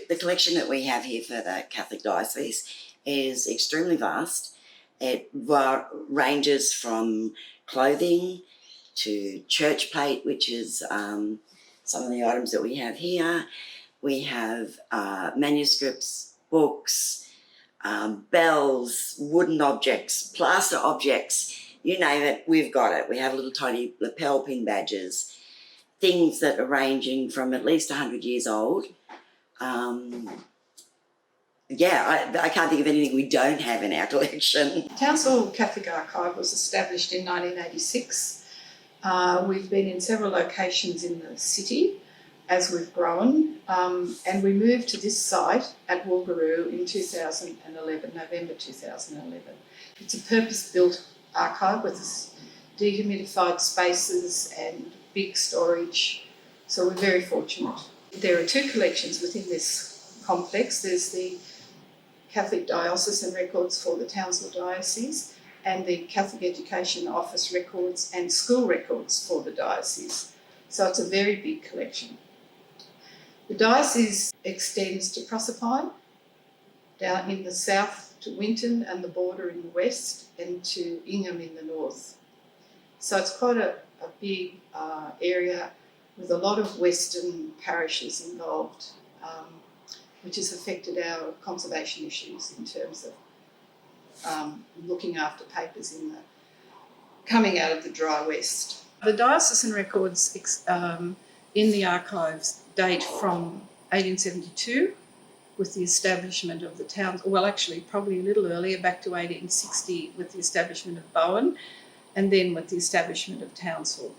the collection that we have here for the Catholic Diocese is extremely vast. It ranges from clothing to church plate, which is some of the items that we have here. We have manuscripts, books, bells, wooden objects, plaster objects, you name it, we've got it. We have little tiny lapel pin badges, things that are ranging from at least 100 years old. I can't think of anything we don't have in our collection. Townsville Catholic Archive was established in 1986. We've been in several locations in the city as we've grown, and we moved to this site at Wallaroo in 2011, November 2011. It's a purpose-built archive with dehumidified spaces and big storage, so we're very fortunate. There are two collections within this complex. There's the Catholic Diocesan records for the Townsville Diocese and the Catholic Education Office records and school records for the diocese. So it's a very big collection. The diocese extends to Proserpine, down in the south to Winton and the border in the west, and to Ingham in the north. So it's quite a big area with a lot of Western parishes involved, which has affected our conservation issues in terms of looking after papers coming out of the dry west. The diocesan records in the archives date from 1872 with the establishment of the town, well actually probably a little earlier, back to 1860 with the establishment of Bowen, and then with the establishment of Townsville.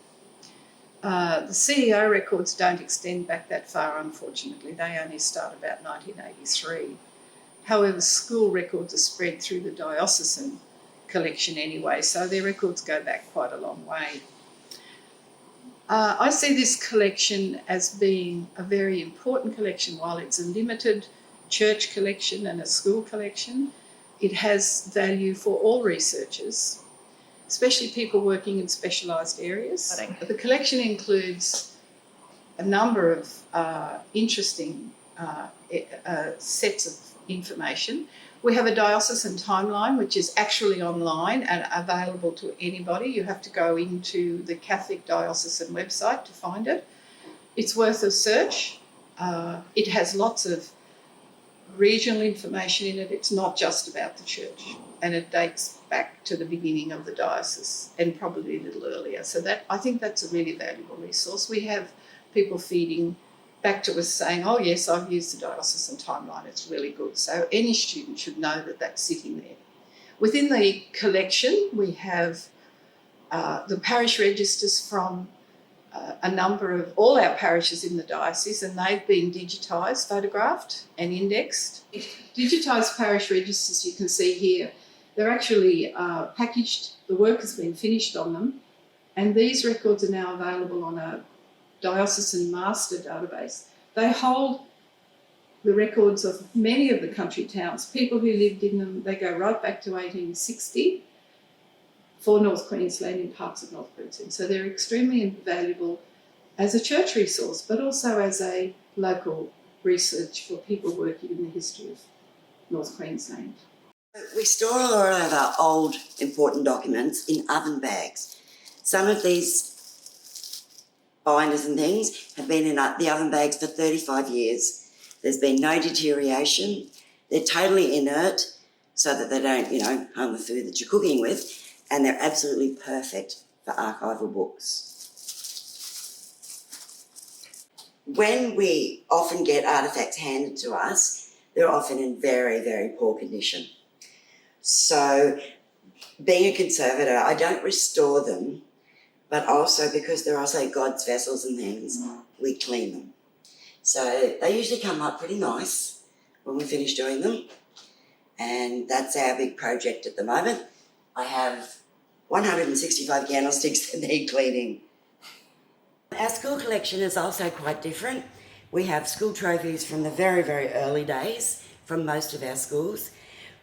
The CEO records don't extend back that far, unfortunately. They only start about 1983. However, school records are spread through the diocesan collection anyway, so their records go back quite a long way. I see this collection as being a very important collection. While it's a limited church collection and a school collection, it has value for all researchers, especially people working in specialised areas. The collection includes a number of interesting sets of information. We have a Diocesan Timeline, which is actually online and available to anybody. You have to go into the Catholic Diocesan website to find it. It's worth a search. It has lots of regional information in it. It's not just about the church, and it dates back to the beginning of the diocese and probably a little earlier. So I think that's a really valuable resource. We have people feeding back to us saying, oh yes, I've used the Diocesan Timeline, it's really good. So any student should know that that's sitting there. Within the collection, we have the parish registers from a number of all our parishes in the diocese, and they've been digitised, photographed and indexed. Digitised parish registers you can see here, they're actually packaged, the work has been finished on them, and these records are now available on a diocesan master database. They hold the records of many of the country towns, people who lived in them. They go right back to 1860 for North Queensland and parts of North Queensland. So they're extremely valuable as a church resource, but also as a local research for people working in the history of North Queensland. We store a lot of our old important documents in oven bags. Some of these binders and things have been in the oven bags for 35 years. There's been no deterioration. They're totally inert so that they don't, harm the food that you're cooking with, and they're absolutely perfect for archival books. When we often get artefacts handed to us, they're often in very, very poor condition. So being a conservator, I don't restore them, but also because they're also God's vessels and things, we clean them. So they usually come up pretty nice when we finish doing them, and that's our big project at the moment. I have 165 candlesticks that need cleaning. Our school collection is also quite different. We have school trophies from the very, very early days from most of our schools.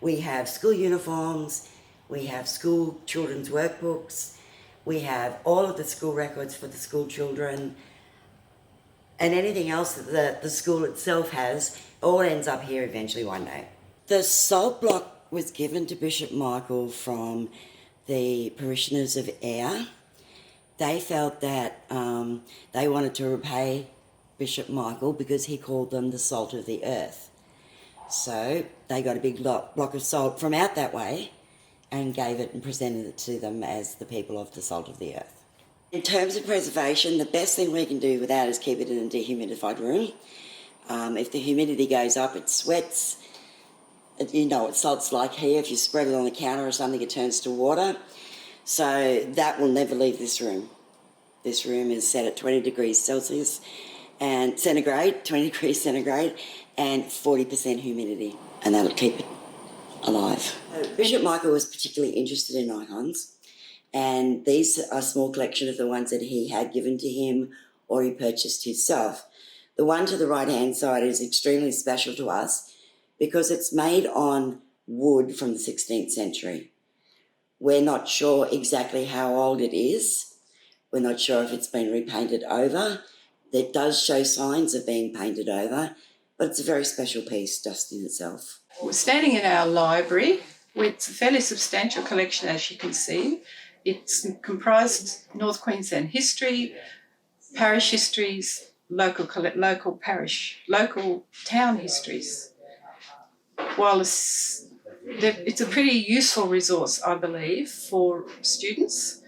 We have school uniforms, we have school children's workbooks, we have all of the school records for the school children. and anything else that the school itself has all ends up here eventually one day. The salt block was given to Bishop Michael from the parishioners of Ayr. They felt that they wanted to repay Bishop Michael because he called them the salt of the earth. So they got a big block of salt from out that way and gave it and presented it to them as the people of the salt of the earth. In terms of preservation, the best thing we can do with that is keep it in a dehumidified room. If the humidity goes up, it sweats. You know what salt's like here. If you spread it on the counter or something, it turns to water. So that will never leave this room. This room is set at 20 degrees Celsius and centigrade, 20 degrees centigrade, and 40% humidity. And that'll keep it alive. Bishop Michael was particularly interested in icons, and these are a small collection of the ones that he had given to him or he purchased himself. The one to the right-hand side is extremely special to us because it's made on wood from the 16th century. We're not sure exactly how old it is. We're not sure if it's been repainted over. It does show signs of being painted over, but it's a very special piece just in itself. We're standing in our library. It's a fairly substantial collection, as you can see. It's comprised North Queensland history, parish histories, local parish, local town histories. While it's a pretty useful resource, I believe, for students,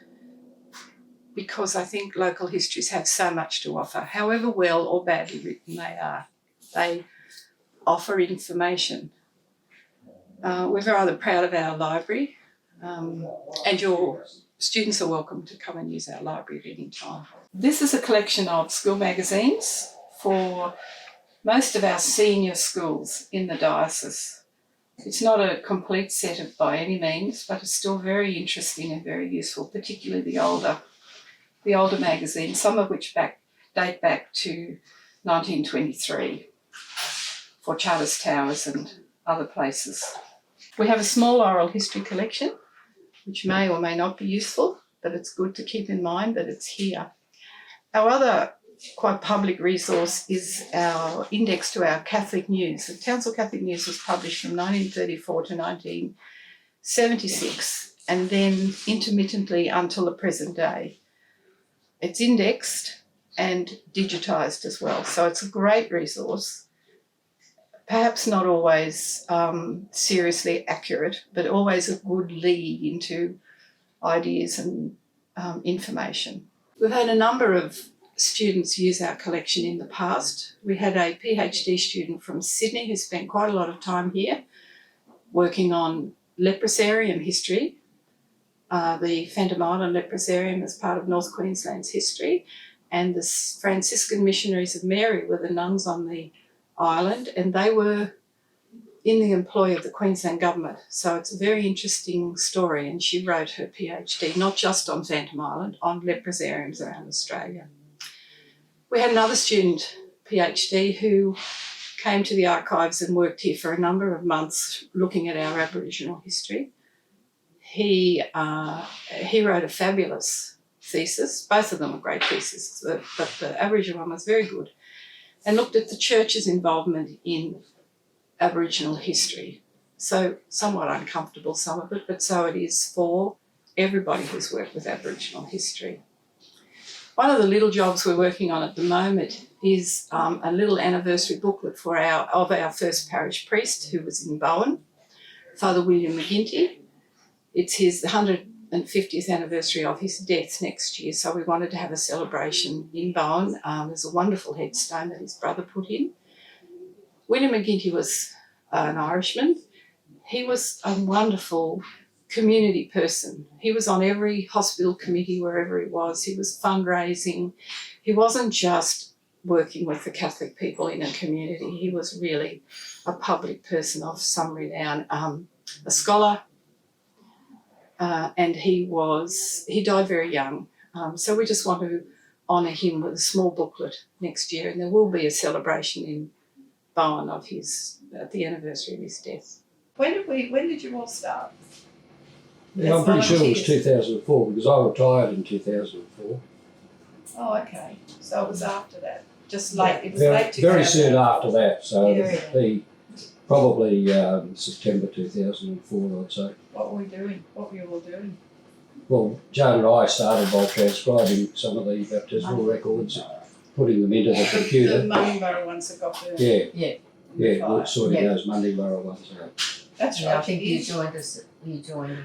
because I think local histories have so much to offer, however well or badly written they are. They offer information. We're rather proud of our library, and your students are welcome to come and use our library at any time. This is a collection of school magazines for most of our senior schools in the diocese. It's not a complete set by any means, but it's still very interesting and very useful, particularly the older magazines, some of which date back to 1923 for Charters Towers and other places. We have a small oral history collection, which may or may not be useful, but it's good to keep in mind that it's here. Our other quite public resource is our index to our Catholic news. The Townsville Catholic News was published from 1934 to 1976, and then intermittently until the present day. It's indexed and digitised as well, so it's a great resource. Perhaps not always seriously accurate, but always a good lead into ideas and information. We've had a number of students use our collection in the past. We had a PhD student from Sydney who spent quite a lot of time here working on leprosarium history. The Phantom Island leprosarium is part of North Queensland's history, and the Franciscan Missionaries of Mary were the nuns on the island, and they were in the employ of the Queensland government. So it's a very interesting story, and she wrote her PhD not just on Phantom Island, on leprosariums around Australia. We had another student, PhD, who came to the archives and worked here for a number of months looking at our Aboriginal history. He wrote a fabulous thesis. Both of them were great theses, but the Aboriginal one was very good, and looked at the church's involvement in Aboriginal history. So somewhat uncomfortable, some of it, but so it is for everybody who's worked with Aboriginal history. One of the little jobs we're working on at the moment is a little anniversary booklet of our first parish priest who was in Bowen, Father William McGinty. It's his 150th anniversary of his death next year, so we wanted to have a celebration in Bowen. There's a wonderful headstone that his brother put in. William McGinty was an Irishman. He was a wonderful community person. He was on every hospital committee wherever he was. He was fundraising. He wasn't just working with the Catholic people in a community. He was really a public person of some renown, a scholar, and he died very young. So we just want to honour him with a small booklet next year, and there will be a celebration in Bowen at the anniversary of his death. When did you all start? Yeah, I'm pretty sure it was 2004 because I retired in 2004. Oh, okay. So it was after that. just late. It was Very, late 2000. very soon after that, so Yeah. it'd be probably September 2004, I'd say. What were we doing? What were you all doing? Well, Joan and I started by transcribing some of the baptismal records, putting them into the The computer. Murray ones that got burned. Yeah, we're sorting those Munningborough ones out. That's Yeah, right. I think you joined us. You joined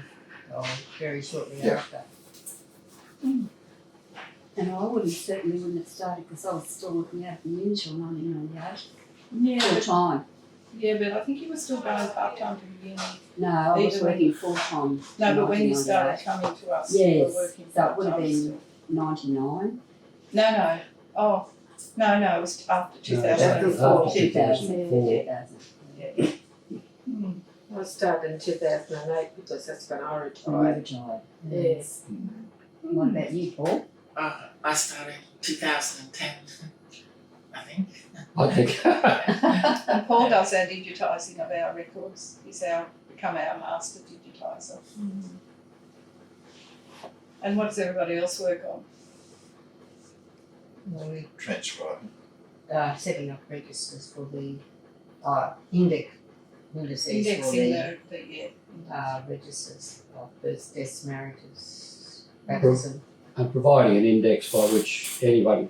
very shortly after. And I certainly wouldn't have started because I was still looking at the news in 1998 full Yeah, time. but I think you were still going part time to the uni. No, I was Even working full time. No, but when you started coming to us, you Yes, were working so it part would have time been still. 99. No. Oh, no, it was after No, 2004. after 2004. 2000. Hmm. I started in 2008 because that's when I I retired. retired. Yes. What about you, Paul? I started in 2010, I think. I think. And Paul does our digitising of our records. He's become our master digitiser. And what does everybody else work on? We Transcribing. setting up registers for the indices for Indexing the the registers of births, deaths, marriages, baptism. And providing an index by which anyone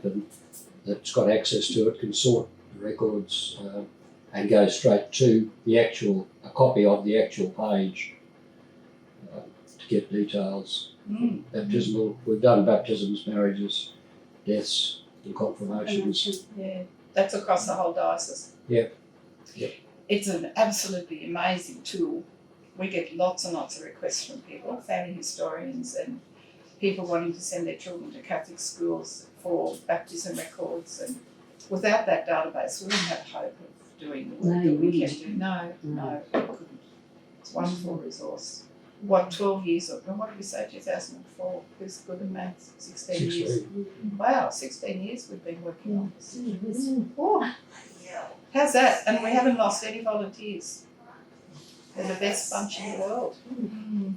that's got access to it can sort the records and go straight to a copy of the actual page to get details. Baptismal, we've done baptisms, marriages, deaths, and confirmations. Yeah, that's across the whole diocese. Yep. It's an absolutely amazing tool. We get lots and lots of requests from people, family historians and people wanting to send their children to Catholic schools for baptism records, and without that database we wouldn't have hope of doing the work No, that you we can wouldn't. do. No, we couldn't. It's a wonderful resource. What, 12 years of, what did we say, 2004? Who's good at maths? 16 years. 16. Wow, 16 years we've been working on this. Oh, how's that? And we haven't lost any volunteers. They're the best bunch in the world. You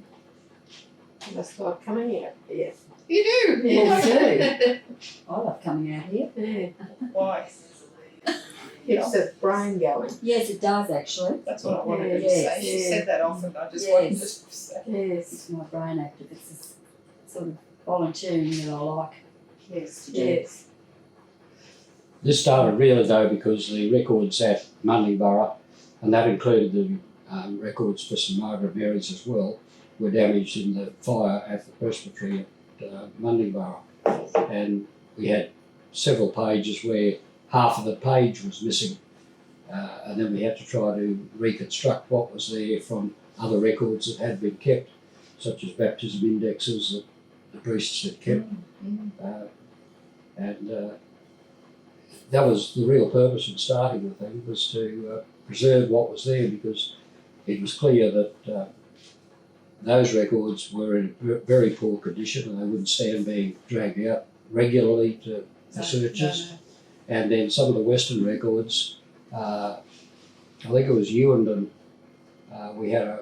must like coming here. Yes. You do? Yes, I do. I love coming out here. Yeah. Why? Keeps the brain going. Yes, it does actually. That's what I wanted her to Yes, say. She yeah. said that often. I just Yes. wanted to say. Yes. It's my brain active. It's a sort of volunteering that I like Yes. to do. Yes. This started really though because the records at Munningborough, and that included the records for St Margaret Mary's as well, were damaged in the fire at the presbytery at Munningborough. And we had several pages where half of the page was missing. And then we had to try to reconstruct what was there from other records that had been kept, such as baptism indexes that the priests had kept. That was the real purpose in starting the thing, was to preserve what was there, because it was clear that those records were in very poor condition and they wouldn't stand being dragged out regularly for searches. And then some of the Western records, I think it was Ewenden, we had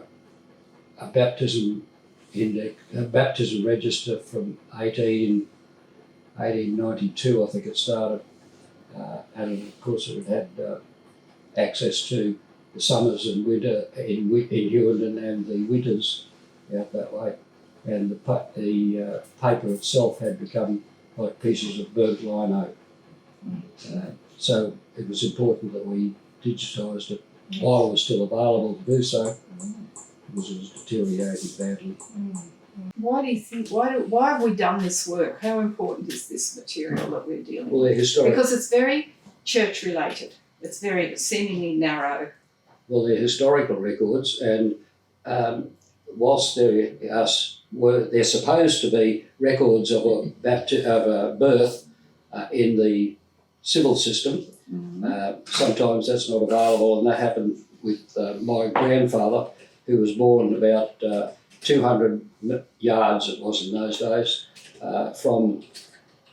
a baptism index, a baptism register from 1892, I think it started. And of course it had access to the summers and winter in Ewenden and the winters out that way. And the paper itself had become like pieces of burnt lino. So it was important that we digitised it while it was still available to do so, because it was deteriorating badly. Why do you think? Why have we done this work? How important is this material that we're dealing Well, with? they're historic. Because it's very church related. It's very seemingly narrow. Well, they're historical records, and whilst they're supposed to be records of a birth in the civil system, sometimes that's not available, and that happened with my grandfather, who was born about 200 yards, it was in those days, from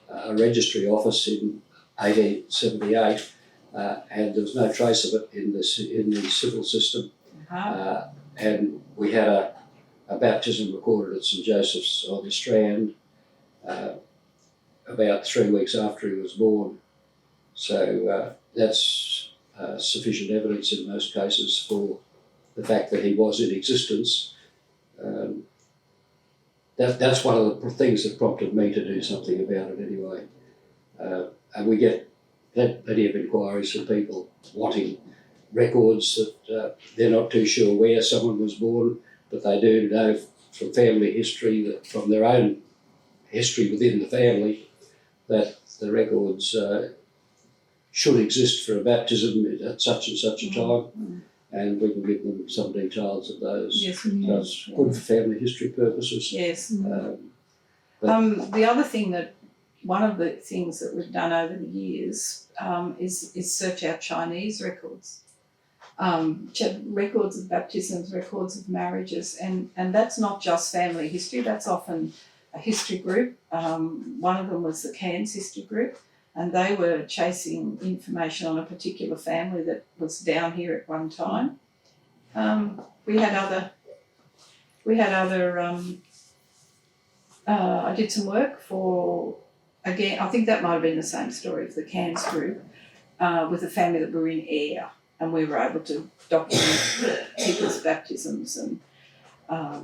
a registry office in 1878, and there was no trace of it in the civil system. And we had a baptism recorded at St Joseph's on the Strand about 3 weeks after he was born. So that's sufficient evidence in most cases for the fact that he was in existence. That's one of the things that prompted me to do something about it anyway. And we get plenty of inquiries from people wanting records that they're not too sure where someone was born, but they do know from family history, that from their own history within the family, that the records should exist for a baptism at such and such a time, and we can give them some details of those. Yes, So it's good for family history purposes. yes. But The other thing one of the things that we've done over the years is search out Chinese records. Records of baptisms, records of marriages, and that's not just family history, that's often a history group. One of them was the Cairns history group, and they were chasing information on a particular family that was down here at one time. We had other I did some work for, again, I think that might have been the same story of the Cairns group, with a family that were in Ayr, and we were able to document people's baptisms and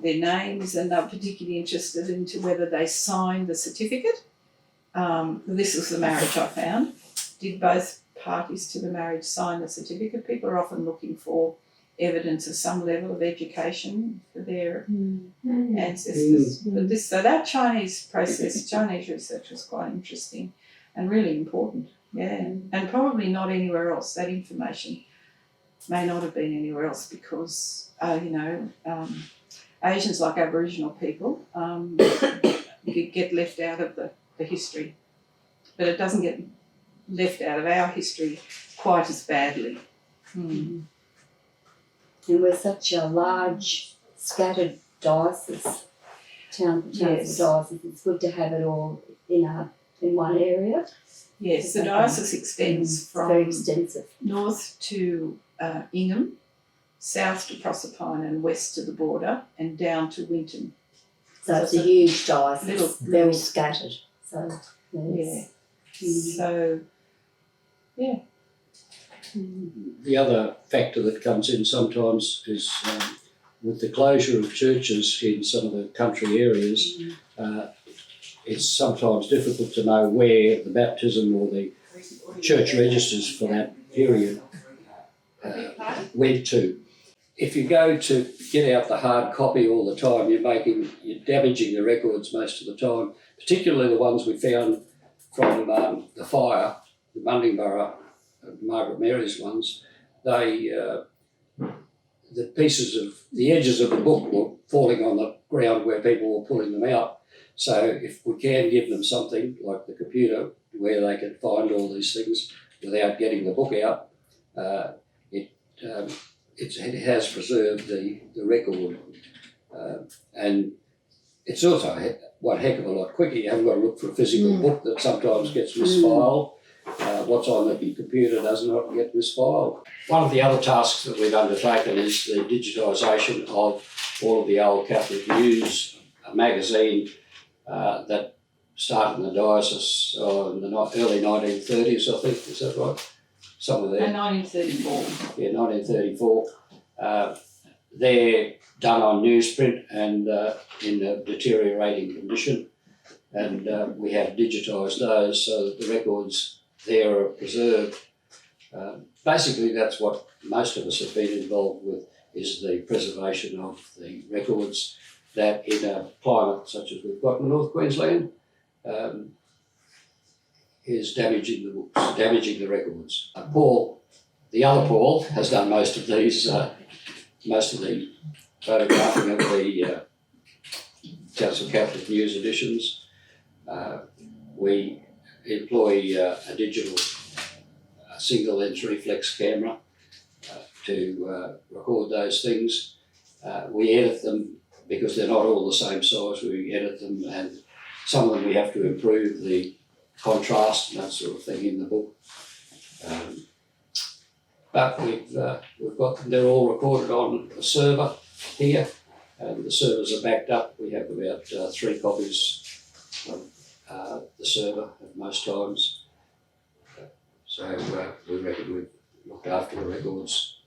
their names, and they were particularly interested into whether they signed the certificate. This was the marriage I found. Did both parties to the marriage sign the certificate? People are often looking for evidence of some level of education for their ancestors. But that Chinese process, Chinese research was quite interesting and really important. Yeah, and probably not anywhere else. That information may not have been anywhere else because, Asians, like Aboriginal people, get left out of the history. But it doesn't get left out of our history quite as badly. And we're such a large, scattered diocese, Townsville Diocese. It's good to have it all in one area. Yes, the diocese extends from very extensive. north to Ingham, south to Proserpine, and west to the border, and down to Winton. So it's a huge diocese, very little- scattered. So yes. So, yeah. the other factor that comes in sometimes is with the closure of churches in some of the country areas, it's sometimes difficult to know where the baptism or the church registers for that period went to. If you go to get out the hard copy all the time, you're damaging the records most of the time, particularly the ones we found from the fire, the Mundingborough, Margaret Mary's ones. The edges of the book were falling on the ground where people were pulling them out. So if we can give them something like the computer where they can find all these things without getting the book out, it has preserved the record. And it's also one heck of a lot quicker. You haven't got to look for a physical book that sometimes gets misfiled. What's on the computer does not get misfiled. One of the other tasks that we've undertaken is the digitisation of all of the old Catholic news, a magazine that started in the diocese in the early 1930s, I think. Is that right? Somewhere there. 1934. Yeah, 1934. They're done on newsprint and in a deteriorating condition, and we have digitised those so that the records there are preserved. Basically, that's what most of us have been involved with, is the preservation of the records that in a climate such as we've got in North Queensland is damaging the books, damaging the records. Paul, the other Paul, has done most of the photographing of the Townsville Catholic News editions. We employ a digital single lens reflex camera to record those things. We edit them because they're not all the same size. We edit them, and some of them we have to improve the contrast and that sort of thing in the book. But we've got them, they're all recorded on a server here, and the servers are backed up. We have about 3 copies of the server at most times. So we reckon we've looked after the records